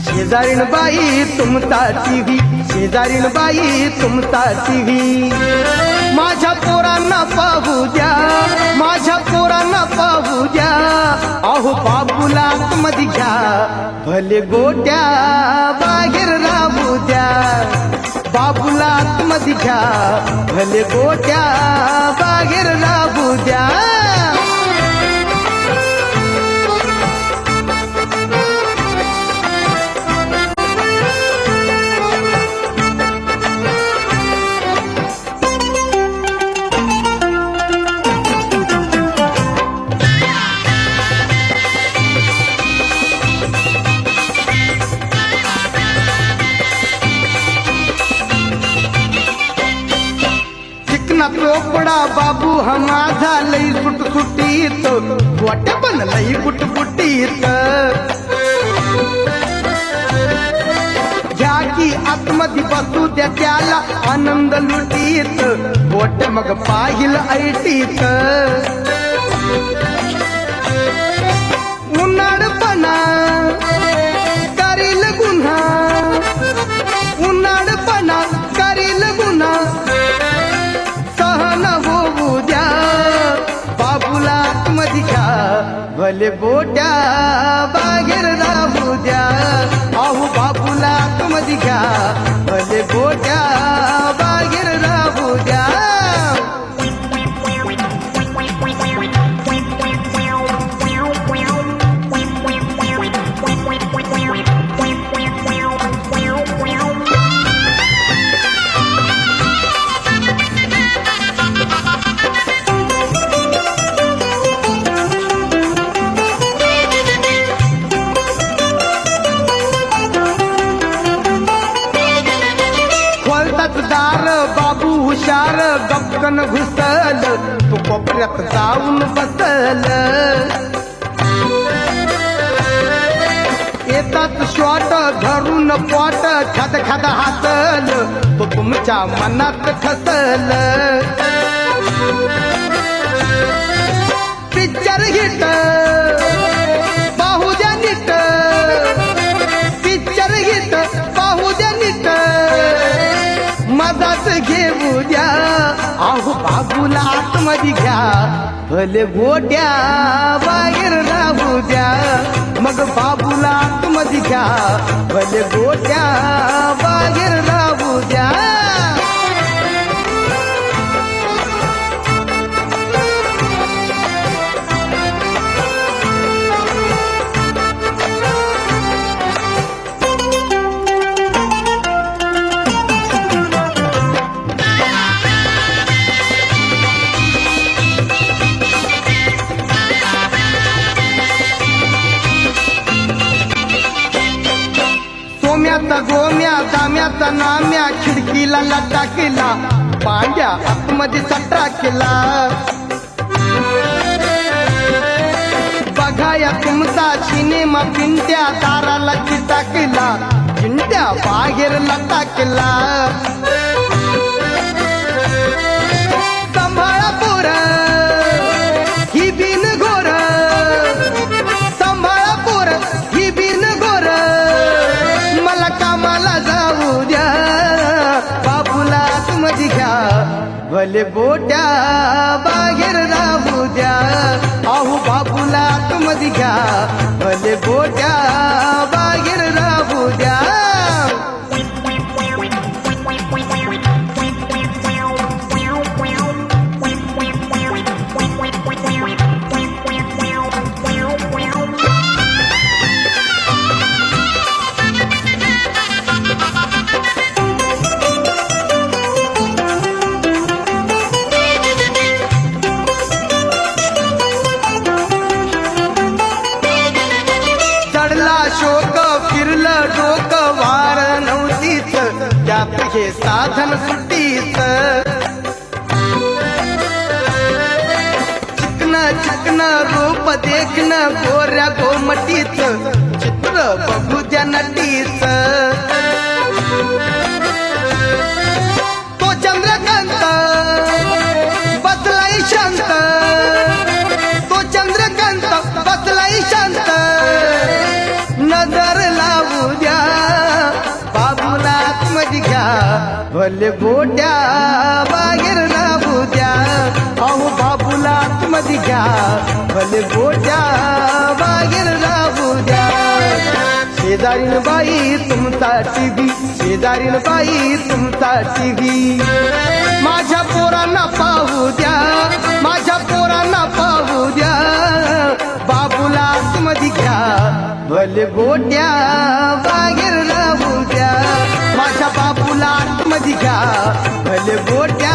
शेजारीण बाई तुमचा टीव्ही, शेजारीण बाई तुमचा टीव्ही, माझ्या पोरांना पाहू द्या, माझ्या पोरांना पाहू द्या, अहो बाबूला आतमध्ये घ्या, भले गोट्या बाहेर राहू द्या, बाबूला आतमध्ये घ्या, भले गोट्या बाहेर राहू द्या. चोपडा बाबू हा माझा लई सुटसुटीत, वाट्या पण लई कुटकुटीत, घ्या की आतमध्ये बसू द्या त्याला आनंद लुटीत, बोट मग पाहिल ऐटीत, उन्हाळपणा करील गुन्हा, उन्हाळपणा करील गुन्हा, बाबूला आतमध्ये घ्या, भले गोट्या बाहेर राहू द्या, अहो बाबूला आतमध्ये घ्या, भले गोट्या बाहेर राहू द्या. दार बाबू हुशार गपकन घुसल, तू कोपऱ्यात जाऊन बसल, येतात शॉट धरून पॉट, खद खद हासल, तो तुमच्या मनात खसल, पिक्चर हिट पाहू द्या नीट, पिक्चर हिट पाहू द्या नीट, मजाच घेऊ द्या, अहो बाबूला आतमध्ये घ्या, भले गोट्या बाहेर राहू द्या, मग बाबूला आतमध्ये घ्या, भले गोट्या बाहेर राहू द्या. सोम्याचा गोम्या दाम्याचा नाम्या, खिडकीला लटा केला, पांड्या आतमध्ये चट्टा केला, बघाया तुमचा सिनेमा पिंट्या, दाराला चिटा केला, चिंट्या बाहेर लटा केला, सांभाळा पोर ही बिन घोर, सांभाळा पोर ही बिन घोर, मला कामाला जाऊ द्या, बाबूला आतमध्ये घ्या, भले गोट्या बाहेर राहू द्या, अहो बाबूला आतमध्ये घ्या, भले गोट्या बाहेर राहू द्या. साधन सुट्टीच चिकन रूप देखन गोऱ्या गोमटीच चित्र बघू द्या नटीच तो चंद्रकांत बसलाय शांत तो चंद्रकांत बसलाय शांत नजर लावू द्या बाबूला आतमध्ये घ्या भले गोट्या बाहेर लावू द्या अहो बाबूला आतमध्ये घ्या भले गोट्या बाहेर लावू द्या शेजारीन बाई तुमचा टीव्ही शेजारीन बाई तुमचा टीव्ही माझ्या पोरांना पाहू द्या माझ्या पोरांना पाहू द्या बाबूला आतमध्ये घ्या भले गोट्या बाहेर लावू द्या माझ्या बाबूला आतमध्ये घ्या भले गोट्या